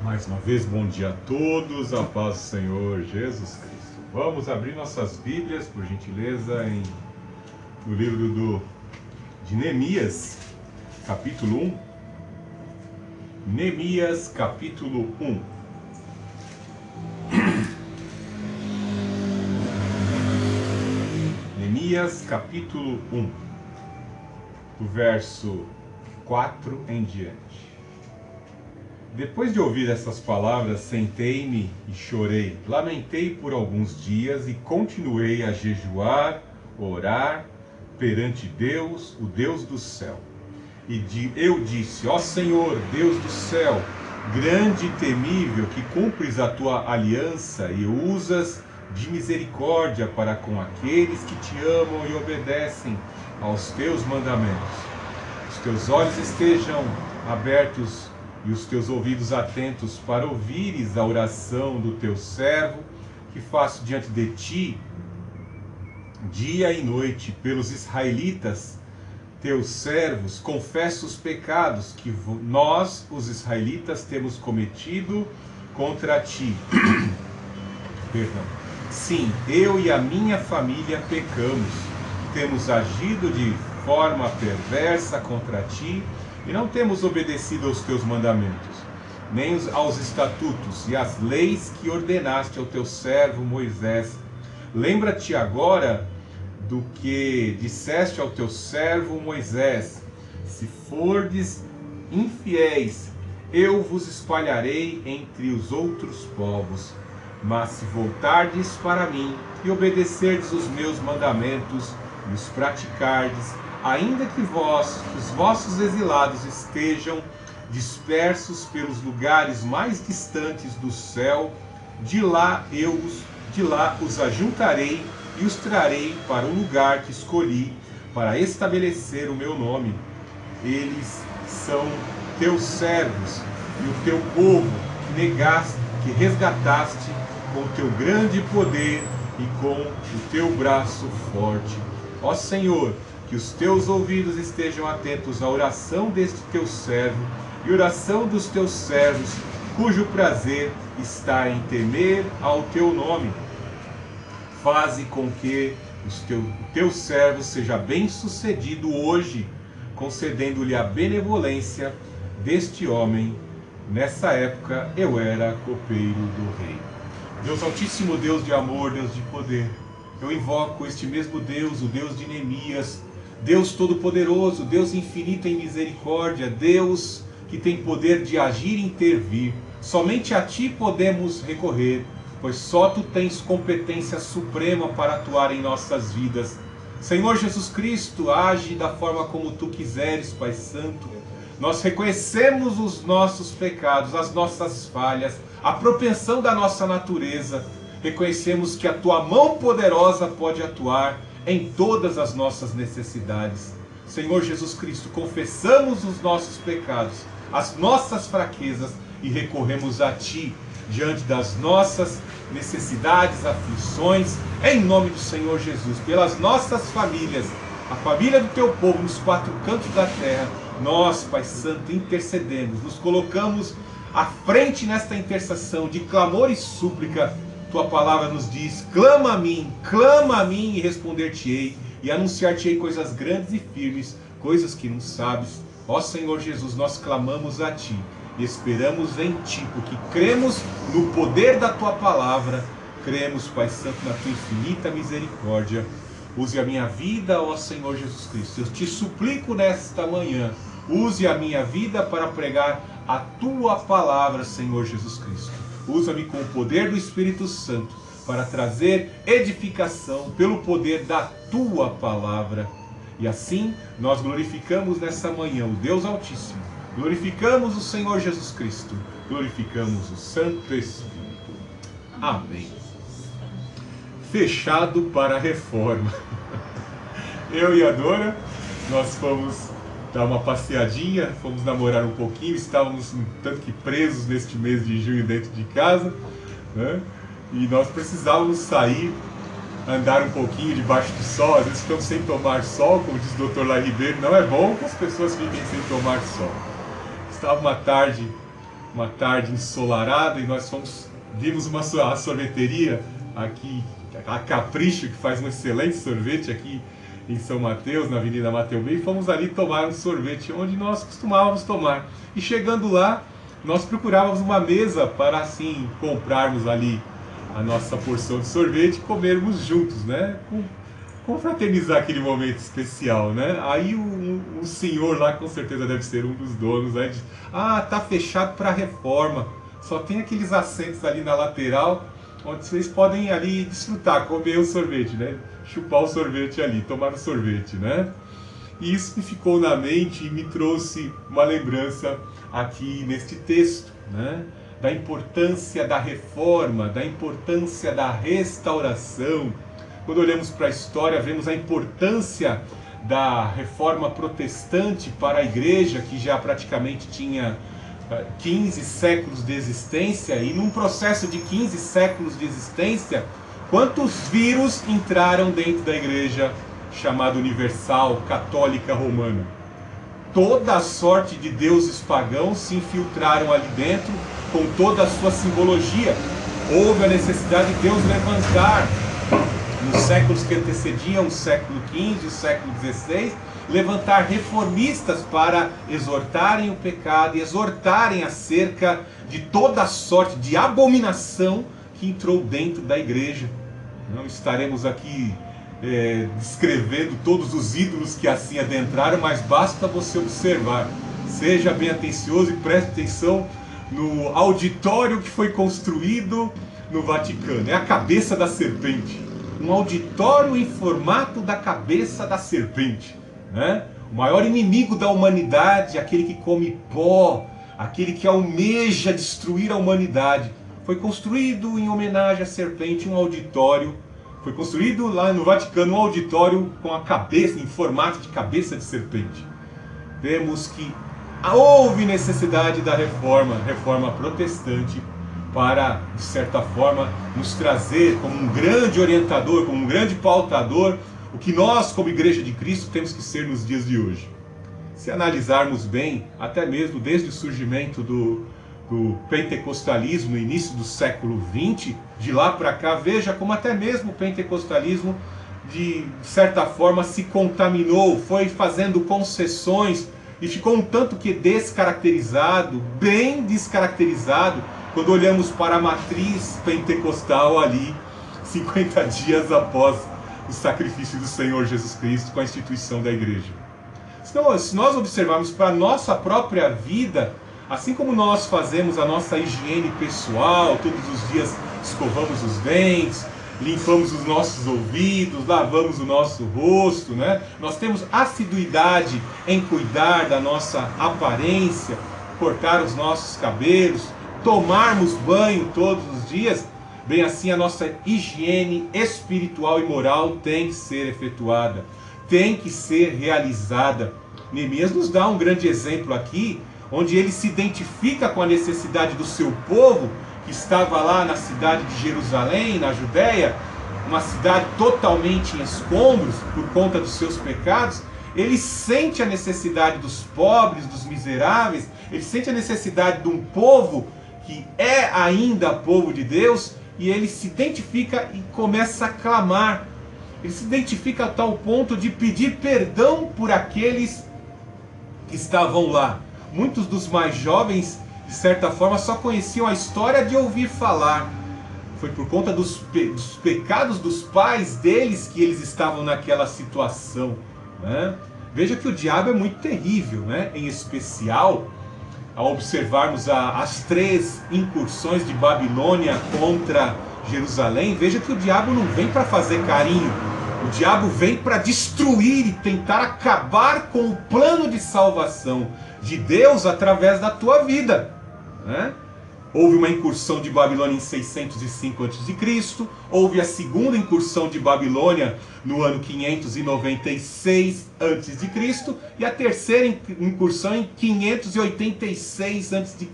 Mais uma vez, bom dia a todos, a paz do Senhor Jesus Cristo. Vamos abrir nossas Bíblias, por gentileza, no livro de Neemias, capítulo 1. Neemias, capítulo 1. Neemias, capítulo 1, do verso 4 em diante. Depois de ouvir essas palavras, sentei-me e chorei. Lamentei por alguns dias e continuei a jejuar, orar perante Deus, o Deus do céu. Eu disse: ó Senhor, Deus do céu, grande e temível, que cumpres a tua aliança e usas de misericórdia para com aqueles que te amam e obedecem aos teus mandamentos. Os teus olhos estejam abertos e os teus ouvidos atentos para ouvires a oração do teu servo, que faço diante de ti, dia e noite, pelos israelitas, teus servos. Confesso os pecados que nós, os israelitas, temos cometido contra ti. Perdão. Sim, eu e a minha família pecamos, temos agido de forma perversa contra ti, e não temos obedecido aos teus mandamentos, nem aos estatutos e às leis que ordenaste ao teu servo Moisés. Lembra-te agora do que disseste ao teu servo Moisés: se fordes infiéis, eu vos espalharei entre os outros povos. Mas se voltardes para mim e obedecerdes os meus mandamentos e os praticardes, ainda que os vossos exilados estejam dispersos pelos lugares mais distantes do céu, de lá os ajuntarei e os trarei para o lugar que escolhi para estabelecer o meu nome. Eles são teus servos e o teu povo que resgataste com o teu grande poder e com o teu braço forte. Ó Senhor, que os teus ouvidos estejam atentos à oração deste teu servo e oração dos teus servos, cujo prazer está em temer ao teu nome. Faze com que o teu servo seja bem-sucedido hoje, concedendo-lhe a benevolência deste homem. Nessa época eu era copeiro do rei. Deus Altíssimo, Deus de amor, Deus de poder, eu invoco este mesmo Deus, o Deus de Neemias, Deus Todo-Poderoso, Deus infinito em misericórdia, Deus que tem poder de agir e intervir. Somente a Ti podemos recorrer, pois só Tu tens competência suprema para atuar em nossas vidas. Senhor Jesus Cristo, age da forma como Tu quiseres, Pai Santo. Nós reconhecemos os nossos pecados, as nossas falhas, a propensão da nossa natureza. Reconhecemos que a Tua mão poderosa pode atuar em todas as nossas necessidades. Senhor Jesus Cristo, confessamos os nossos pecados, as nossas fraquezas e recorremos a Ti diante das nossas necessidades, aflições, em nome do Senhor Jesus, pelas nossas famílias, a família do Teu povo nos quatro cantos da terra. Nós, Pai Santo, intercedemos, nos colocamos à frente nesta intercessão de clamor e súplica. Tua palavra nos diz: clama a mim e responder-te-ei, e anunciar-te-ei coisas grandes e firmes, coisas que não sabes. Ó Senhor Jesus, nós clamamos a Ti e esperamos em Ti, porque cremos no poder da Tua palavra, cremos, Pai Santo, na Tua infinita misericórdia. Use a minha vida, ó Senhor Jesus Cristo. Eu te suplico nesta manhã, use a minha vida para pregar a Tua palavra, Senhor Jesus Cristo. Usa-me com o poder do Espírito Santo para trazer edificação pelo poder da Tua palavra. E assim nós glorificamos nessa manhã o Deus Altíssimo, glorificamos o Senhor Jesus Cristo, glorificamos o Santo Espírito. Amém. Fechado para a reforma. Eu e a Dora, nós fomos dar uma passeadinha, fomos namorar um pouquinho, estávamos um tanto que presos neste mês de junho dentro de casa, né? E nós precisávamos sair, andar um pouquinho debaixo do sol. Às vezes ficamos sem tomar sol, como diz o Dr. Lai Ribeiro, não é bom que as pessoas fiquem sem tomar sol. Estava uma tarde uma tarde ensolarada, e nós vimos uma sorveteria aqui, a Capricho, que faz um excelente sorvete aqui em São Mateus, na Avenida Mateu B, e fomos ali tomar um sorvete, onde nós costumávamos tomar. E chegando lá, nós procurávamos uma mesa para assim comprarmos ali a nossa porção de sorvete e comermos juntos, né? Confraternizar aquele momento especial, né? Aí o senhor lá, com certeza deve ser um dos donos, aí diz: ah, tá fechado para reforma, só tem aqueles assentos ali na lateral, onde vocês podem ali desfrutar, comer o sorvete, né? Chupar o sorvete ali, tomar o sorvete, né? E isso me ficou na mente e me trouxe uma lembrança aqui neste texto, né? Da importância da reforma, da importância da restauração. Quando olhamos para a história, vemos a importância da reforma protestante para a igreja, que já praticamente tinha 15 séculos de existência, e num processo de 15 séculos de existência, quantos vírus entraram dentro da igreja chamada universal, católica, romana? Toda a sorte de deuses pagãos se infiltraram ali dentro, com toda a sua simbologia. Houve a necessidade de Deus levantar, nos séculos que antecediam o século XV, o século XVI, levantar reformistas para exortarem o pecado e exortarem acerca de toda a sorte de abominação que entrou dentro da igreja. Não estaremos aqui descrevendo todos os ídolos que assim adentraram, mas basta você observar. Seja bem atencioso e preste atenção no auditório que foi construído no Vaticano. É a cabeça da serpente. Um auditório em formato da cabeça da serpente, né? O maior inimigo da humanidade, aquele que come pó, aquele que almeja destruir a humanidade, foi construído em homenagem à serpente, um auditório. Foi construído lá no Vaticano um auditório com a cabeça, em formato de cabeça de serpente. Vemos que houve necessidade da reforma protestante, para, de certa forma, nos trazer como um grande orientador, como um grande pautador, o que nós, como Igreja de Cristo, temos que ser nos dias de hoje. Se analisarmos bem, até mesmo desde o surgimento do pentecostalismo no início do século XX, de lá para cá, veja como até mesmo o pentecostalismo, de certa forma, se contaminou, foi fazendo concessões e ficou um tanto que descaracterizado, bem descaracterizado, quando olhamos para a matriz pentecostal ali, 50 dias após o sacrifício do Senhor Jesus Cristo com a instituição da igreja. Então, se nós observarmos para a nossa própria vida, assim como nós fazemos a nossa higiene pessoal, todos os dias escovamos os dentes, limpamos os nossos ouvidos, lavamos o nosso rosto, né? Nós temos assiduidade em cuidar da nossa aparência, cortar os nossos cabelos, tomarmos banho todos os dias. Bem assim, a nossa higiene espiritual e moral tem que ser efetuada, tem que ser realizada. Neemias nos dá um grande exemplo aqui, onde ele se identifica com a necessidade do seu povo, que estava lá na cidade de Jerusalém, na Judéia, uma cidade totalmente em escombros por conta dos seus pecados. Ele sente a necessidade dos pobres, dos miseráveis, ele sente a necessidade de um povo que é ainda povo de Deus, e ele se identifica e começa a clamar. Ele se identifica a tal ponto de pedir perdão por aqueles que estavam lá. Muitos dos mais jovens, de certa forma, só conheciam a história de ouvir falar. Foi por conta dos pecados dos pais deles que eles estavam naquela situação, né? Veja que o diabo é muito terrível, né? Em especial, ao observarmos as 3 incursões de Babilônia contra Jerusalém, veja que o diabo não vem para fazer carinho. O diabo vem para destruir e tentar acabar com o plano de salvação de Deus através da tua vida, né? Houve uma incursão de Babilônia em 605 a.C., houve a segunda incursão de Babilônia no ano 596 a.C. e a terceira incursão em 586 a.C.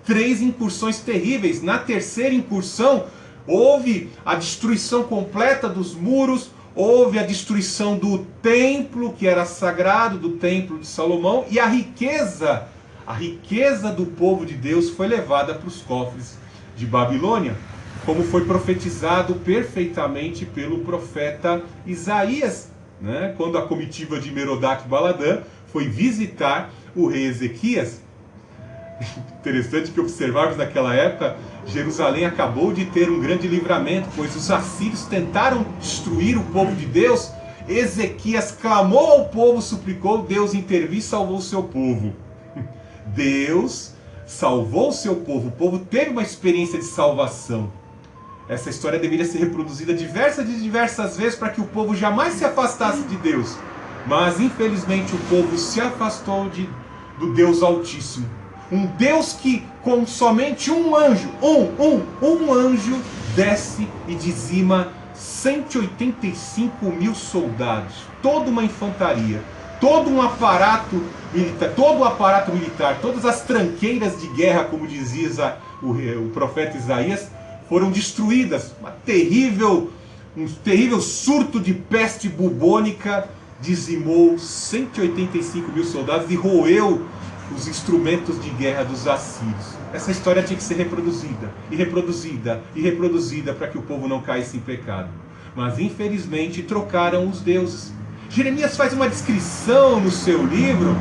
3 incursões terríveis. Na terceira incursão, houve a destruição completa dos muros, houve a destruição do templo, que era sagrado, do templo de Salomão, e a riqueza a riqueza do povo de Deus foi levada para os cofres de Babilônia, como foi profetizado perfeitamente pelo profeta Isaías, né? Quando a comitiva de Merodach-Baladã foi visitar o rei Ezequias. Interessante que observarmos naquela época, Jerusalém acabou de ter um grande livramento, pois os assírios tentaram destruir o povo de Deus. Ezequias clamou ao povo, suplicou, Deus interviu e salvou o seu povo. Deus salvou o seu povo, o povo teve uma experiência de salvação. Essa história deveria ser reproduzida diversas vezes para que o povo jamais se afastasse de Deus. Mas infelizmente o povo se afastou do Deus Altíssimo. Um Deus que com somente um anjo, um anjo desce e dizima 185 mil soldados, toda uma infantaria, todo um aparato militar, todas as tranqueiras de guerra, como dizia o profeta Isaías, foram destruídas. Um terrível surto de peste bubônica dizimou 185 mil soldados e roeu os instrumentos de guerra dos assírios. Essa história tinha que ser reproduzida, e reproduzida, e reproduzida, para que o povo não caísse em pecado. Mas infelizmente trocaram os deuses. Jeremias faz uma descrição no seu livro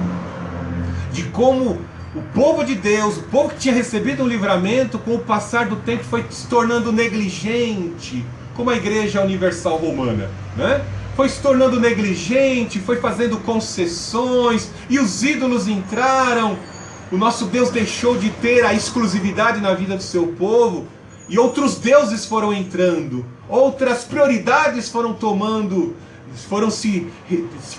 de como o povo de Deus, o povo que tinha recebido um livramento, com o passar do tempo foi se tornando negligente, como a Igreja Universal Romana, né? Foi se tornando negligente, foi fazendo concessões, e os ídolos entraram. O nosso Deus deixou de ter a exclusividade na vida do seu povo, e outros deuses foram entrando, outras prioridades foram tomando, foram se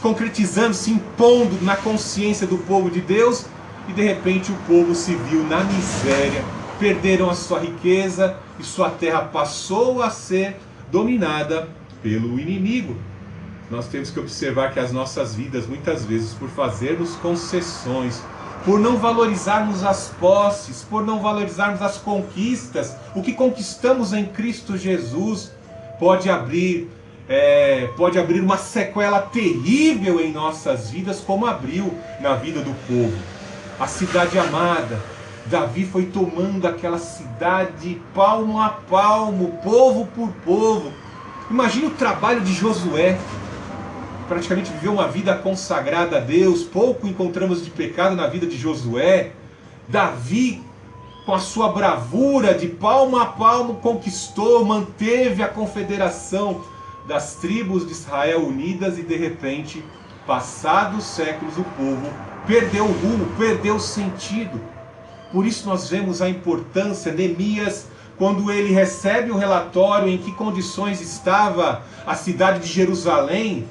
concretizando, se impondo na consciência do povo de Deus, e de repente o povo se viu na miséria, perderam a sua riqueza, e sua terra passou a ser dominada pelo inimigo. Nós temos que observar que as nossas vidas, muitas vezes, por fazermos concessões, por não valorizarmos as posses, por não valorizarmos as conquistas, o que conquistamos em Cristo Jesus, pode abrir uma sequela terrível em nossas vidas, como abriu na vida do povo. A cidade amada, Davi foi tomando aquela cidade palmo a palmo, povo por povo. Imagine o trabalho de Josué, praticamente viveu uma vida consagrada a Deus. Pouco encontramos de pecado na vida de Josué. Davi, com a sua bravura, de palmo a palmo, conquistou, manteve a confederação das tribos de Israel unidas, e de repente, passados séculos, o povo perdeu o rumo, perdeu o sentido. Por isso nós vemos a importância, Neemias, quando ele recebe o relatório em que condições estava a cidade de Jerusalém.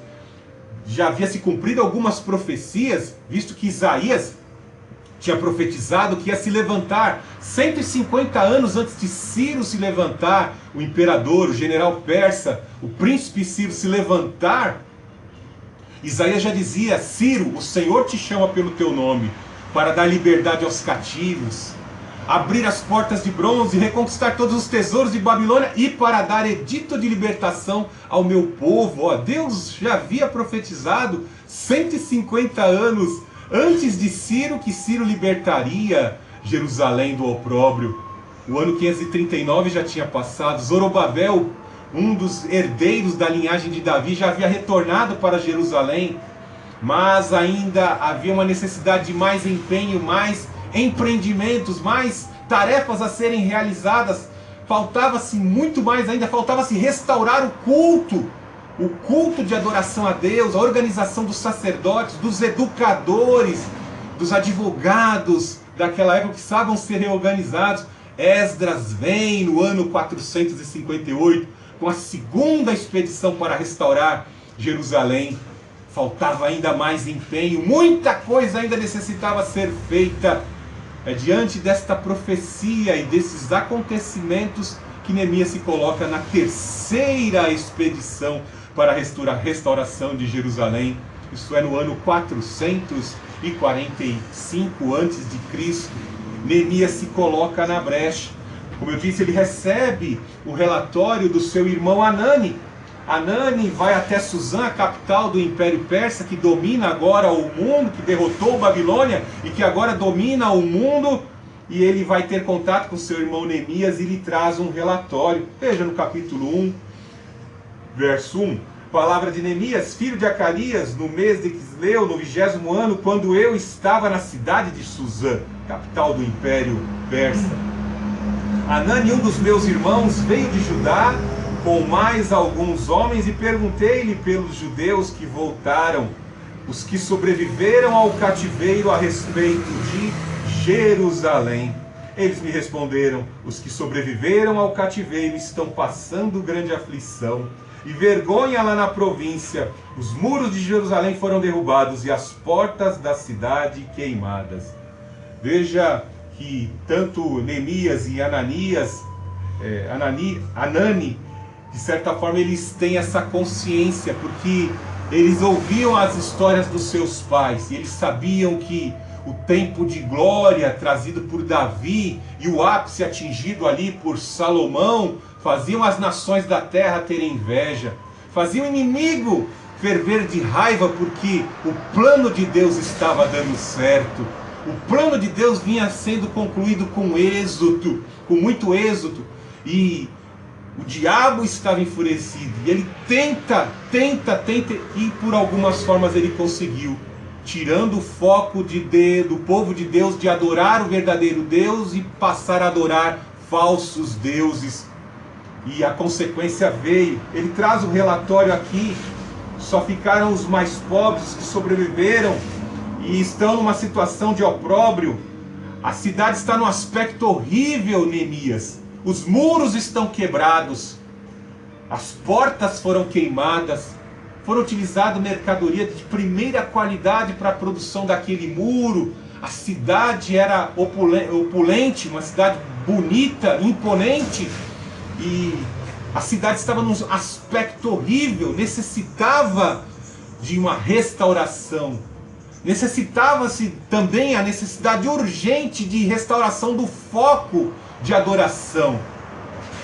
Já havia se cumprido algumas profecias, visto que Isaías tinha profetizado que ia se levantar 150 anos antes de Ciro se levantar, o imperador, o general persa, o príncipe Ciro se levantar. Isaías já dizia: Ciro, o Senhor te chama pelo teu nome, para dar liberdade aos cativos, abrir as portas de bronze, reconquistar todos os tesouros de Babilônia, e para dar edito de libertação ao meu povo. Deus já havia profetizado 150 anos antes de Ciro, que Ciro libertaria Jerusalém do opróbrio. O ano 539 já tinha passado. Zorobabel, um dos herdeiros da linhagem de Davi, já havia retornado para Jerusalém, mas ainda havia uma necessidade de mais empenho, mais empreendimentos, mais tarefas a serem realizadas. Faltava-se muito mais ainda, faltava-se restaurar o culto de adoração a Deus, a organização dos sacerdotes, dos educadores, dos advogados daquela época, que precisavam ser reorganizados. Esdras vem no ano 458 com a segunda expedição para restaurar Jerusalém. Faltava ainda mais empenho, muita coisa ainda necessitava ser feita. É diante desta profecia e desses acontecimentos que Neemias se coloca na terceira expedição para a restauração de Jerusalém. Isso é no ano 445 a.C. Neemias se coloca na brecha. Como eu disse, ele recebe o relatório do seu irmão Hanani. Hanani vai até Suzã, a capital do Império Persa, que domina agora o mundo, que derrotou Babilônia e que agora domina o mundo. E ele vai ter contato com seu irmão Neemias e lhe traz um relatório. Veja no capítulo 1, verso 1. Palavra de Neemias, filho de Acarias, no mês de Quisleu, no 20º ano, quando eu estava na cidade de Suzã, capital do Império Persa. Hanani, um dos meus irmãos, veio de Judá com mais alguns homens, e perguntei-lhe pelos judeus que voltaram, os que sobreviveram ao cativeiro, a respeito de Jerusalém. Eles me responderam: os que sobreviveram ao cativeiro estão passando grande aflição e vergonha lá na província. Os muros de Jerusalém foram derrubados e as portas da cidade queimadas. Veja que tanto Neemias e Hanani, de certa forma, eles têm essa consciência, porque eles ouviam as histórias dos seus pais, e eles sabiam que o tempo de glória trazido por Davi e o ápice atingido ali por Salomão faziam as nações da terra terem inveja, faziam o inimigo ferver de raiva, porque o plano de Deus estava dando certo. O plano de Deus vinha sendo concluído com êxito, com muito êxito, e o diabo estava enfurecido, e ele tenta, e por algumas formas ele conseguiu, tirando o foco do povo de Deus de adorar o verdadeiro Deus e passar a adorar falsos deuses. E a consequência veio. Ele traz o relatório aqui: só ficaram os mais pobres que sobreviveram e estão numa situação de opróbrio. A cidade está num aspecto horrível, Neemias. Os muros estão quebrados, as portas foram queimadas, foram utilizadas mercadoria de primeira qualidade para a produção daquele muro. A cidade era opulente, uma cidade bonita, imponente, e a cidade estava num aspecto horrível, necessitava de uma restauração. Necessitava-se também a necessidade urgente de restauração do foco de adoração.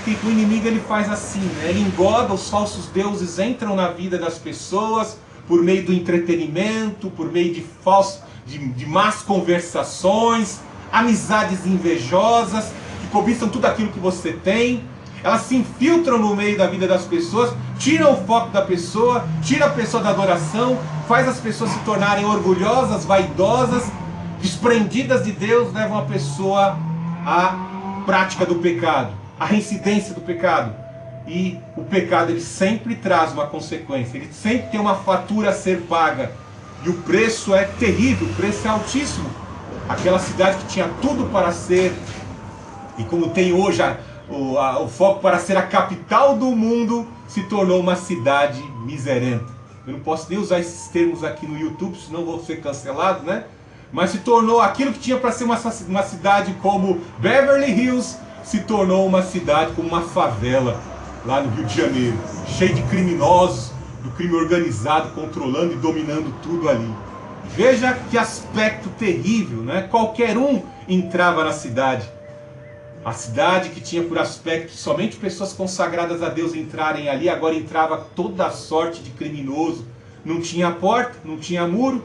E o inimigo ele faz assim, né? Ele engoda, os falsos deuses entram na vida das pessoas por meio do entretenimento, por meio de más conversações, amizades invejosas, que cobiçam tudo aquilo que você tem. Elas se infiltram no meio da vida das pessoas, tiram o foco da pessoa, tiram a pessoa da adoração, faz as pessoas se tornarem orgulhosas, vaidosas, desprendidas de Deus, levam a pessoa à prática do pecado, à reincidência do pecado. E o pecado ele sempre traz uma consequência, ele sempre tem uma fatura a ser paga, e o preço é terrível, o preço é altíssimo. Aquela cidade que tinha tudo para ser, e como tem hoje o foco para ser a capital do mundo, se tornou uma cidade miserenta. Eu não posso nem usar esses termos aqui no YouTube, senão vou ser cancelado, né? Mas se tornou aquilo que tinha para ser uma cidade como Beverly Hills, se tornou uma cidade como uma favela lá no Rio de Janeiro, cheio de criminosos, do crime organizado, controlando e dominando tudo ali. Veja que aspecto terrível, né? Qualquer um entrava na cidade. A cidade que tinha por aspecto somente pessoas consagradas a Deus entrarem ali, agora entrava toda a sorte de criminoso. Não tinha porta, não tinha muro.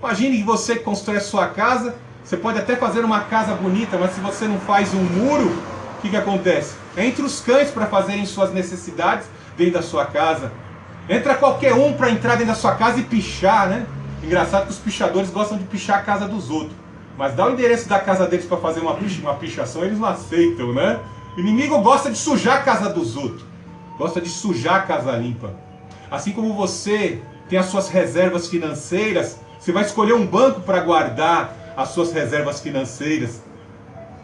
Imagine que você constrói a sua casa, você pode até fazer uma casa bonita, mas se você não faz um muro, o que acontece? Entra os cães para fazerem suas necessidades dentro da sua casa. Entra qualquer um para entrar dentro da sua casa e pichar, né? Engraçado que os pichadores gostam de pichar a casa dos outros. Mas dá o endereço da casa deles para fazer uma pichação, eles não aceitam, né? O inimigo gosta de sujar a casa dos outros. Gosta de sujar a casa limpa. Assim como você tem as suas reservas financeiras, você vai escolher um banco para guardar as suas reservas financeiras.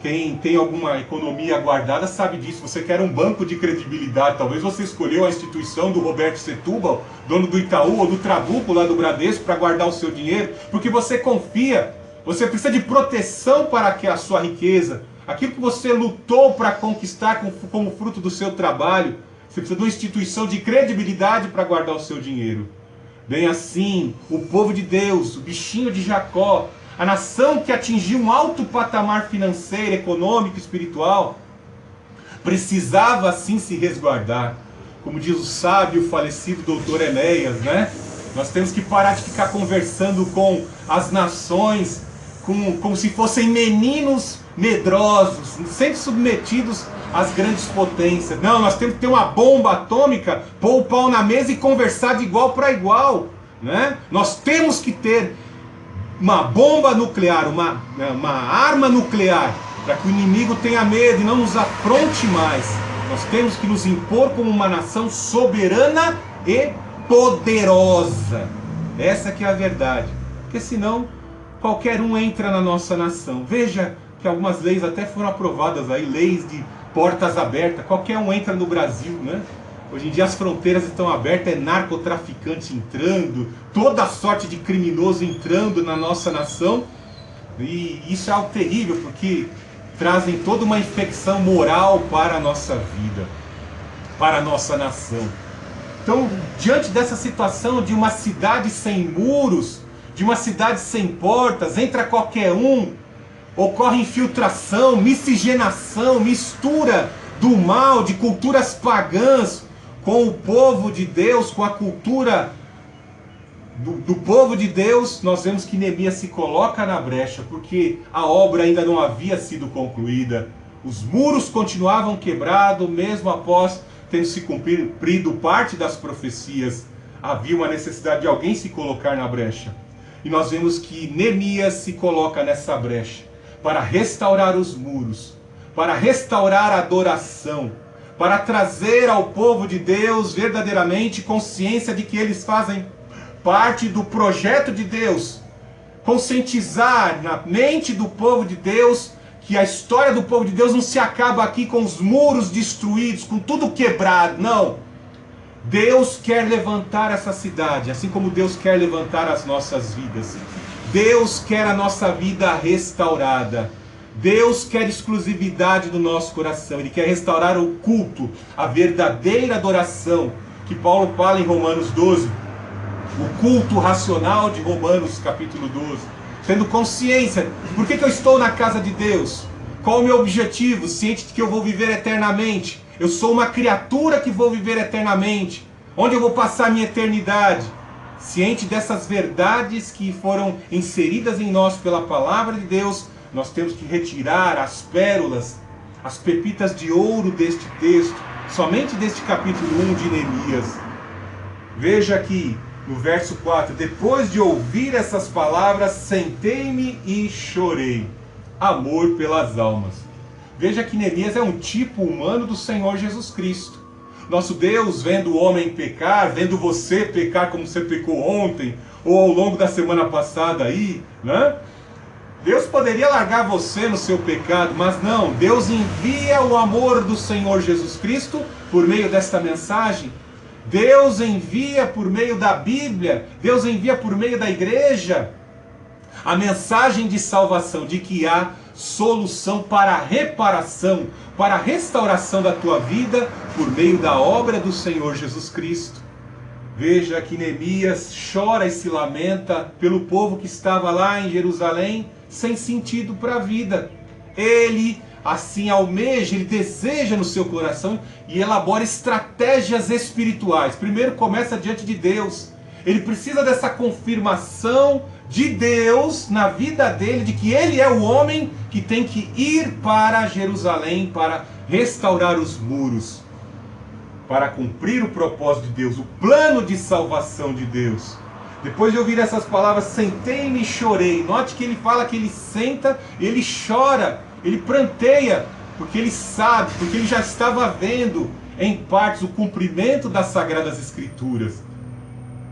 Quem tem alguma economia guardada sabe disso. Você quer um banco de credibilidade. Talvez você escolheu a instituição do Roberto Setúbal, dono do Itaú ou do Trabuco lá do Bradesco, para guardar o seu dinheiro, porque você confia. Você precisa de proteção para que a sua riqueza, aquilo que você lutou para conquistar como fruto do seu trabalho, você precisa de uma instituição de credibilidade para guardar o seu dinheiro. Bem assim, o povo de Deus, o bichinho de Jacó, a nação que atingiu um alto patamar financeiro, econômico, espiritual, precisava assim se resguardar. como diz o sábio falecido doutor Enéas, né? Nós temos que parar de ficar conversando com as nações como se fossem meninos medrosos, sempre submetidos às grandes potências. Não, nós temos que ter uma bomba atômica, pôr o pau na mesa e conversar de igual para igual, né? Nós temos que ter uma bomba nuclear, uma arma nuclear, para que o inimigo tenha medo e não nos afronte mais. Nós temos que nos impor como uma nação soberana e poderosa. Essa que é a verdade. Porque senão qualquer um entra na nossa nação. Veja que algumas leis até foram aprovadas aí, leis de portas abertas. Qualquer um entra no Brasil, né? Hoje em dia as fronteiras estão abertas, é narcotraficante entrando, toda sorte de criminoso entrando na nossa nação. E isso é algo terrível, porque trazem toda uma infecção moral para a nossa vida, para a nossa nação. Então, diante dessa situação de uma cidade sem muros, de uma cidade sem portas, entra qualquer um, ocorre infiltração, miscigenação, mistura do mal, de culturas pagãs com o povo de Deus, com a cultura do povo de Deus. Nós vemos que Neemias se coloca na brecha, porque a obra ainda não havia sido concluída. Os muros continuavam quebrados, mesmo após tendo se cumprido parte das profecias. Havia uma necessidade de alguém se colocar na brecha. E nós vemos que Neemias se coloca nessa brecha para restaurar os muros, para restaurar a adoração, para trazer ao povo de Deus verdadeiramente consciência de que eles fazem parte do projeto de Deus, conscientizar na mente do povo de Deus que a história do povo de Deus não se acaba aqui com os muros destruídos, com tudo quebrado, não. Deus quer levantar essa cidade, assim como Deus quer levantar as nossas vidas. Deus quer a nossa vida restaurada. Deus quer exclusividade do nosso coração. Ele quer restaurar o culto, a verdadeira adoração, que Paulo fala em Romanos 12. O culto racional de Romanos capítulo 12. Tendo consciência, por que eu estou na casa de Deus? Qual o meu objetivo? Ciente de que eu vou viver eternamente. Eu sou uma criatura que vou viver eternamente. Onde eu vou passar a minha eternidade? Ciente dessas verdades que foram inseridas em nós pela palavra de Deus, nós temos que retirar as pérolas, as pepitas de ouro deste texto, somente deste capítulo 1 de Neemias. Veja aqui no verso 4, depois de ouvir essas palavras, sentei-me e chorei. Amor pelas almas. Veja que Neemias é um tipo humano do Senhor Jesus Cristo. Nosso Deus, vendo o homem pecar, vendo você pecar como você pecou ontem, ou ao longo da semana passada aí, né? Deus poderia largar você no seu pecado, mas não. Deus envia o amor do Senhor Jesus Cristo por meio desta mensagem. Deus envia por meio da Bíblia, Deus envia por meio da igreja a mensagem de salvação, de que há solução para a reparação, para a restauração da tua vida por meio da obra do Senhor Jesus Cristo. Veja que Neemias chora e se lamenta pelo povo que estava lá em Jerusalém sem sentido para a vida. Ele assim almeja, ele deseja no seu coração e elabora estratégias espirituais. Primeiro começa diante de Deus. Ele precisa dessa confirmação de Deus na vida dele, de que ele é o homem que tem que ir para Jerusalém para restaurar os muros, para cumprir o propósito de Deus, o plano de salvação de Deus. Depois de ouvir essas palavras, sentei-me e chorei. Note que ele fala que ele senta, ele chora, ele pranteia, porque ele sabe, porque ele já estava vendo em partes o cumprimento das Sagradas Escrituras.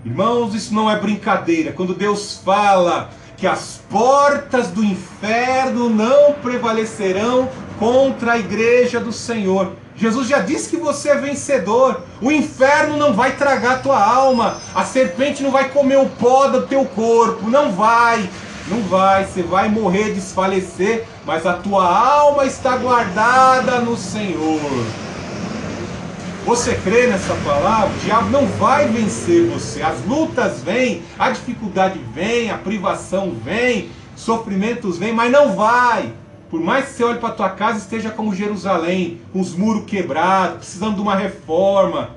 Irmãos, isso não é brincadeira. Quando Deus fala que as portas do inferno não prevalecerão contra a igreja do Senhor, Jesus já disse que você é vencedor. O inferno não vai tragar a tua alma. A serpente não vai comer o pó do teu corpo. Não vai. Não vai. Você vai morrer, desfalecer, mas a tua alma está guardada no Senhor. Você crê nessa palavra? O diabo não vai vencer você. As lutas vêm, a dificuldade vem, a privação vem, sofrimentos vêm, mas não vai. Por mais que você olhe para a tua casa, esteja como Jerusalém, com os muros quebrados, precisando de uma reforma.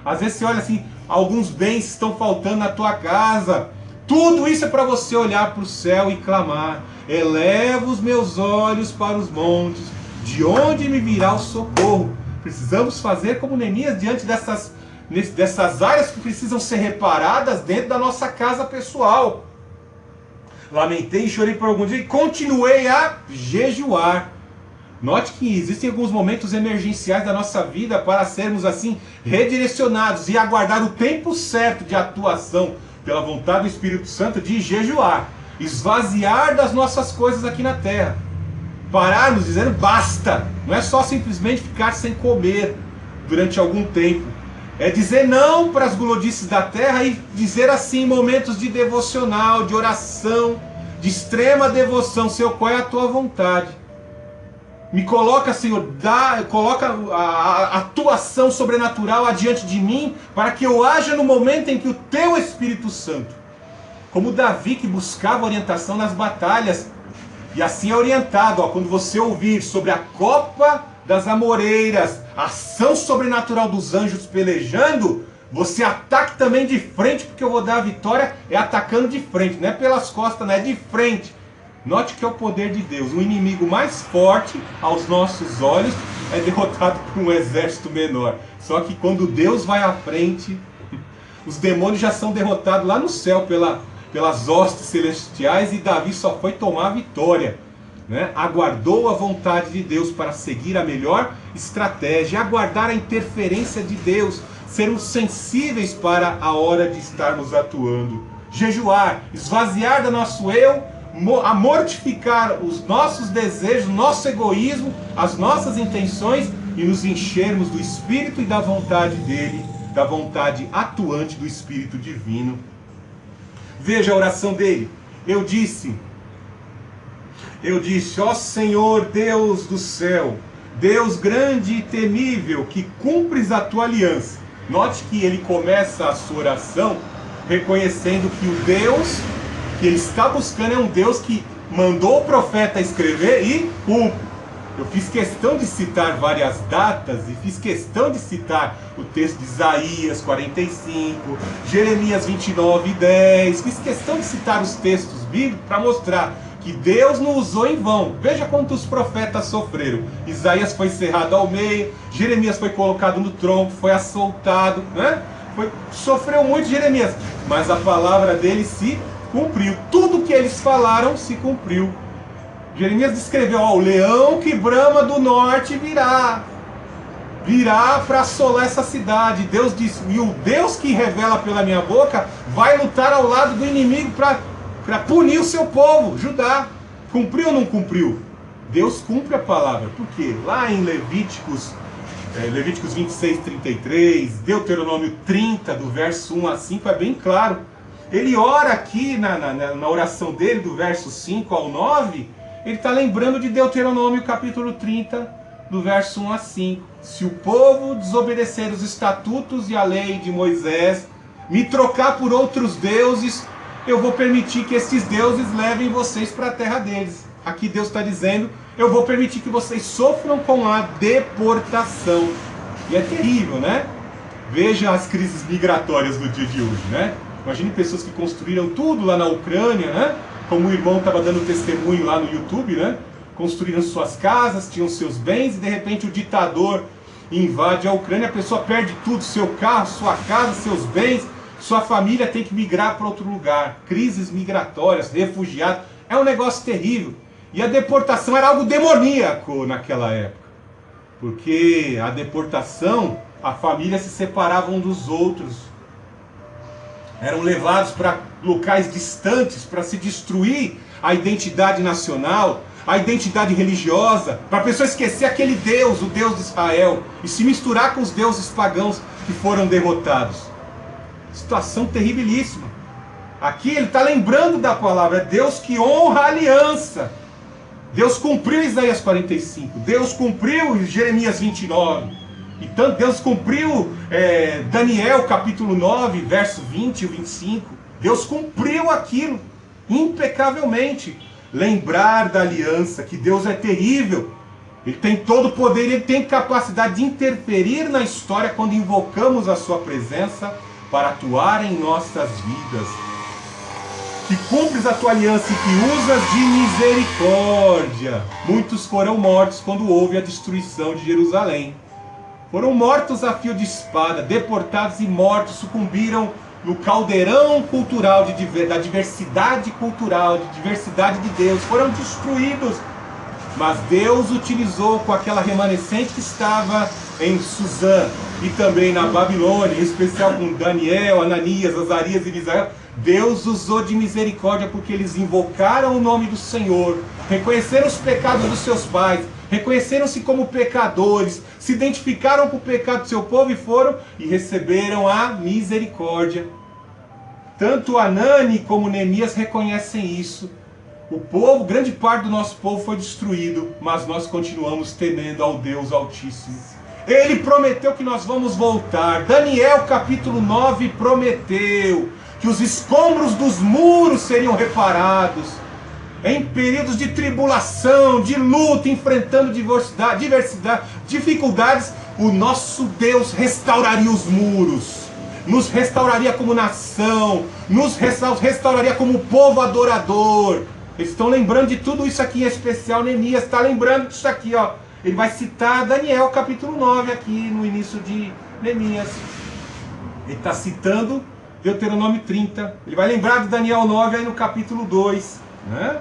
Às vezes você olha assim, alguns bens estão faltando na tua casa. Tudo isso é para você olhar para o céu e clamar: eleva os meus olhos para os montes, de onde me virá o socorro? Precisamos fazer como Neemias diante dessas áreas que precisam ser reparadas dentro da nossa casa pessoal. Lamentei e chorei por algum dia e continuei a jejuar. Note que existem alguns momentos emergenciais da nossa vida para sermos assim redirecionados e aguardar o tempo certo de atuação pela vontade do Espírito Santo, de jejuar, esvaziar das nossas coisas aqui na terra, pararmos dizendo basta. Não é só simplesmente ficar sem comer durante algum tempo, é dizer não para as gulodices da terra e dizer assim, momentos de devocional, de oração, de extrema devoção: Senhor, qual é a tua vontade? Me coloca, Senhor, coloca a atuação sobrenatural adiante de mim, para que eu haja no momento em que o teu Espírito Santo, como Davi que buscava orientação nas batalhas, e assim é orientado, quando você ouvir sobre a copa das amoreiras, a ação sobrenatural dos anjos pelejando, você ataque também de frente, porque eu vou dar a vitória atacando de frente, não é pelas costas, não é de frente. Note que é o poder de Deus. O inimigo mais forte aos nossos olhos é derrotado por um exército menor. Só que quando Deus vai à frente, os demônios já são derrotados lá no céu pelas hostes celestiais, e Davi só foi tomar a vitória, né? Aguardou a vontade de Deus para seguir a melhor estratégia, aguardar a interferência de Deus, sermos sensíveis para a hora de estarmos atuando. Jejuar, esvaziar do nosso eu, a mortificar os nossos desejos, nosso egoísmo, as nossas intenções, e nos enchermos do Espírito e da vontade dele, da vontade atuante do Espírito Divino. Veja a oração dele. Eu disse, ó Senhor Deus do céu, Deus grande e temível, que cumpres a tua aliança. Note que ele começa a sua oração reconhecendo que o Deus que ele está buscando é um Deus que mandou o profeta escrever e cumpre. Eu fiz questão de citar várias datas e fiz questão de citar o texto de Isaías 45, Jeremias 29:10. Fiz questão de citar os textos bíblicos para mostrar que Deus não usou em vão. Veja quantos profetas sofreram. Isaías foi cerrado ao meio, Jeremias foi colocado no tronco, foi açoitado, né? Sofreu muito Jeremias, mas a palavra dele se cumpriu. Tudo que eles falaram se cumpriu. Jeremias descreveu: o leão que brama do norte virá para assolar essa cidade. Deus disse: e o Deus que revela pela minha boca vai lutar ao lado do inimigo para punir o seu povo, Judá. Cumpriu ou não cumpriu? Deus cumpre a palavra. Por quê? Lá em Levíticos 26:33, Deuteronômio 30, do verso 1 a 5, é bem claro. Ele ora aqui na oração dele, do verso 5 ao 9, ele está lembrando de Deuteronômio capítulo 30, do verso 1 a 5. Se o povo desobedecer os estatutos e a lei de Moisés, me trocar por outros deuses, eu vou permitir que esses deuses levem vocês para a terra deles. Aqui Deus está dizendo: eu vou permitir que vocês sofram com a deportação. E é terrível, né? Veja as crises migratórias do dia de hoje, né? Imagine pessoas que construíram tudo lá na Ucrânia, né? Como o irmão estava dando testemunho lá no YouTube, né? Construíram suas casas, tinham seus bens, e de repente o ditador invade a Ucrânia, a pessoa perde tudo, seu carro, sua casa, seus bens, sua família tem que migrar para outro lugar. Crises migratórias, refugiados, é um negócio terrível. E a deportação era algo demoníaco naquela época, porque a deportação, a família se separava um dos outros, eram levados para locais distantes para se destruir a identidade nacional, a identidade religiosa, para a pessoa esquecer aquele Deus, o Deus de Israel, e se misturar com os deuses pagãos que foram derrotados. Situação terribilíssima. Aqui ele está lembrando da palavra, é Deus que honra a aliança. Deus cumpriu Isaías 45, Deus cumpriu Jeremias 29, e tanto Deus cumpriu Daniel capítulo 9, verso 20 e 25. Deus cumpriu aquilo impecavelmente. Lembrar da aliança, que Deus é terrível, Ele tem todo o poder, ele tem capacidade de interferir na história quando invocamos a sua presença para atuar em nossas vidas. Que cumpres a tua aliança e que usas de misericórdia. Muitos foram mortos quando houve a destruição de Jerusalém. Foram mortos a fio de espada, deportados e mortos, sucumbiram no caldeirão cultural da diversidade cultural, de diversidade de Deus. Foram destruídos. Mas Deus utilizou com aquela remanescente que estava em Suzã e também na Babilônia, em especial com Daniel, Ananias, Azarias e Misael. Deus usou de misericórdia porque eles invocaram o nome do Senhor, reconheceram os pecados dos seus pais, reconheceram-se como pecadores, se identificaram com o pecado do seu povo e foram e receberam a misericórdia. Tanto Anani como Neemias reconhecem isso. O povo, grande parte do nosso povo foi destruído, mas nós continuamos temendo ao Deus Altíssimo. Ele prometeu que nós vamos voltar. Daniel capítulo 9 prometeu que os escombros dos muros seriam reparados. Em períodos de tribulação, de luta, enfrentando diversidade, dificuldades, o nosso Deus restauraria os muros. Nos restauraria como nação, nos restauraria como povo adorador. Eles estão lembrando de tudo isso aqui, em especial Neemias está lembrando disso aqui, ó. Ele vai citar Daniel capítulo 9 aqui no início de Neemias. Ele está citando Deuteronômio 30. Ele vai lembrar de Daniel 9 aí no capítulo 2. Né?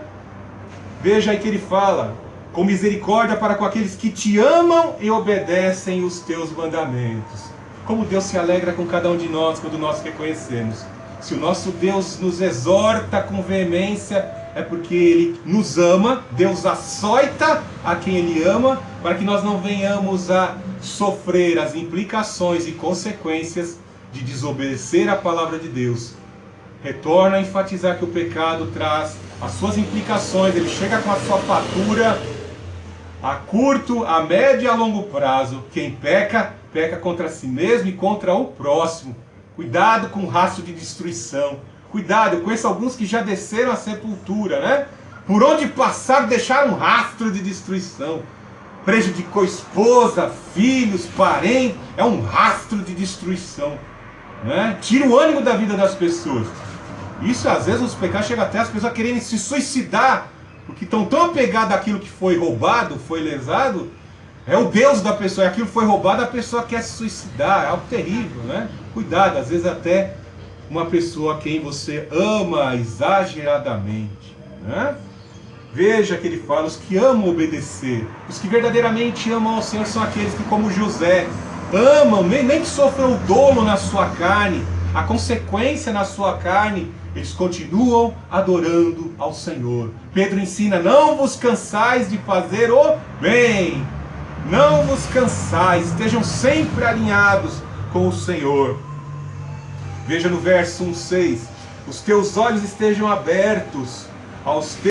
Veja aí que ele fala: com misericórdia para com aqueles que te amam e obedecem os teus mandamentos. Como Deus se alegra com cada um de nós quando nós reconhecemos. Se o nosso Deus nos exorta com veemência, é porque Ele nos ama. Deus açoita a quem Ele ama, para que nós não venhamos a sofrer as implicações e consequências de desobedecer a palavra de Deus. Retorna a enfatizar que o pecado traz as suas implicações, ele chega com a sua fatura a curto, a médio e a longo prazo. Quem peca, peca contra si mesmo e contra o próximo. Cuidado com o rastro de destruição. Cuidado, eu conheço alguns que já desceram à sepultura, né? Por onde passaram, deixaram um rastro de destruição. Prejudicou esposa, filhos, parentes. É um rastro de destruição, né? Tira o ânimo da vida das pessoas. Isso, às vezes, os pecados chegam até as pessoas a quererem se suicidar, porque estão tão apegados àquilo que foi roubado, foi lesado. É o Deus da pessoa, aquilo foi roubado, a pessoa quer se suicidar. É algo terrível, né? Cuidado, às vezes até uma pessoa a quem você ama exageradamente, né? Veja que ele fala: os que amam obedecer, os que verdadeiramente amam ao Senhor são aqueles que, como José, amam, nem que sofram o dolo na sua carne, a consequência na sua carne, eles continuam adorando ao Senhor. Pedro ensina: não vos cansais de fazer o bem, não vos cansais, estejam sempre alinhados com o Senhor. Veja no verso 1:6: os teus olhos estejam abertos aos teus